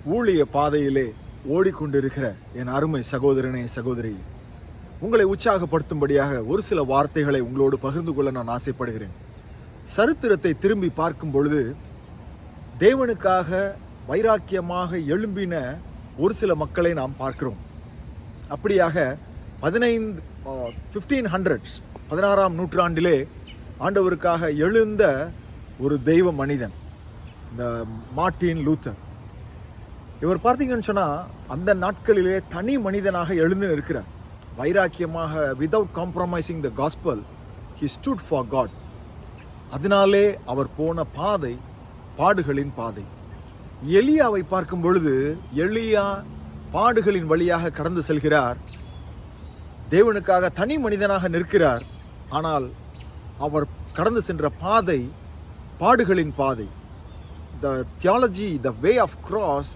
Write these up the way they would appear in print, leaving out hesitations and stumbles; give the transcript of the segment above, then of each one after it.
ஊழிய பாதையிலே ஓடிக்கொண்டிருக்கிற என் அருமை சகோதரனே சகோதரி, உங்களை உற்சாகப்படுத்தும்படியாக ஒரு சில வார்த்தைகளை உங்களோடு பகிர்ந்து கொள்ள நான் ஆசைப்படுகிறேன். சரித்திரத்தை திரும்பி பார்க்கும் பொழுது தேவனுக்காக வைராக்கியமாக எழும்பின ஒரு சில மக்களை நாம் பார்க்கிறோம். அப்படியாக 1600 நூற்றாண்டிலே ஆண்டவருக்காக எழுந்த ஒரு தெய்வ மனிதன், இந்த மார்ட்டின் லூத்தர். இவர் பார்த்தீங்கன்னு சொன்னால் அந்த நாட்களிலே தனி மனிதனாக எழுந்து நிற்கிறார். வைராக்கியமாக, without compromising the gospel, he stood for God. அதனாலே அவர் போன பாதை பாடுகளின் பாதை. எலியாவை பார்க்கும் பொழுது எலியா பாடுகளின் வழியாக கடந்து செல்கிறார். தேவனுக்காக தனி மனிதனாக நிற்கிறார். ஆனால் அவர் கடந்து சென்ற பாதை பாடுகளின் பாதை. The theology, the way of cross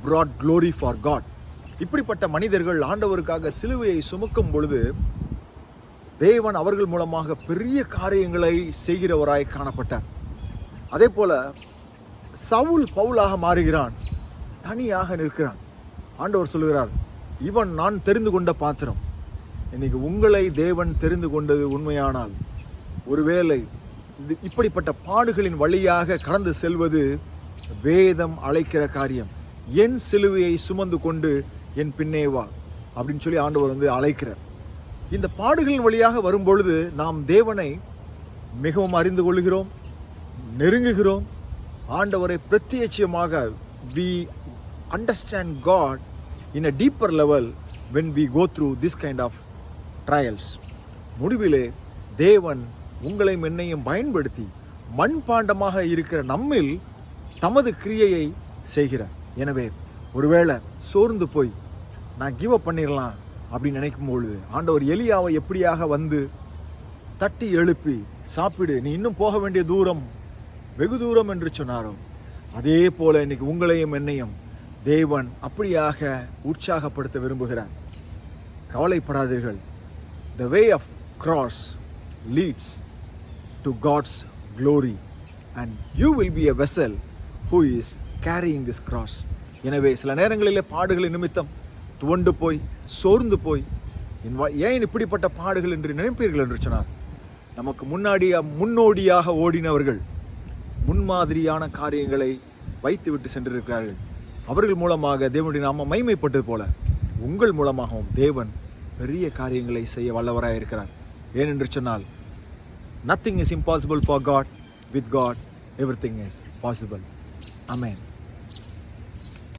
brought glory for God. இப்படிப்பட்ட மனிதர்கள் ஆண்டவருக்காக சிலுவையை சுமக்கும் பொழுது தேவன் அவர்கள் மூலமாக பெரிய காரியங்களை செய்கிறவராய் காணப்பட்டார். அதே போல சவுல் பவுலாக மாறுகிறான், தனியாக நிற்கிறான். ஆண்டவர் சொல்லுகிறார், இவன் நான் தெரிந்து கொண்ட பாத்திரம். இன்னைக்கு உங்களை தேவன் தெரிந்து கொண்டது உண்மையானால், ஒருவேளை இப்படிப்பட்ட பாடுகளின் வழியாக கடந்து செல்வது வேதம் அழைக்கிற காரியம். என் சிலுவையை சுமந்து கொண்டு என் பின்னே வா அப்படின்னு சொல்லி ஆண்டவர் அழைக்கிறார். இந்த பாடுகளின் வழியாக வரும்பொழுது நாம் தேவனை மிகவும் அறிந்து கொள்கிறோம், நெருங்குகிறோம். ஆண்டவரை பிரத்யட்சமாக we understand God in a deeper level when we go through this kind of trials. முடிவிலே தேவன் உங்களையும் என்னையும் பயன்படுத்தி மண்பாண்டமாக இருக்கிற நம்மில் தமது கிரியையை செய்கிறார். எனவே ஒருவேளை சோர்ந்து போய் நான் கிவ் அப் பண்ணிடலாம் அப்படின்னு நினைக்கும் பொழுது ஆண்டவர் எலியாவை எப்படியாக தட்டி எழுப்பி, சாப்பிடு, நீ இன்னும் போக வேண்டிய தூரம் வெகு தூரம் என்று சொன்னாரோ, அதே போல இன்னைக்கு உங்களையும் என்னையும் தேவன் அப்படியாக உற்சாகப்படுத்த விரும்புகிறார். கவலைப்படாதீர்கள். The way of cross leads to God's glory and you will be a vessel who is carrying this cross. எனவே சில நேரங்களிலே பாடுகளின் நிமித்தம் துவண்டு போய் சோர்ந்து போய் ஏன் இப்படிப்பட்ட பாடுகள் என்று நினைப்பீர்கள் என்று சொன்னார். நமக்கு முன்னோடியாக ஓடினவர்கள் முன்மாதிரியான காரியங்களை வைத்துவிட்டு சென்றிருக்கிறார்கள். அவர்கள் மூலமாக தேவனுடைய நாமம் மகிமைப்பட்டது போல உங்கள் மூலமாகவும் தேவன் பெரிய காரியங்களை செய்ய வல்லவராக இருக்கிறார். ஏனென்று சொன்னால் nothing is impossible for God. With God everything is possible. Amen.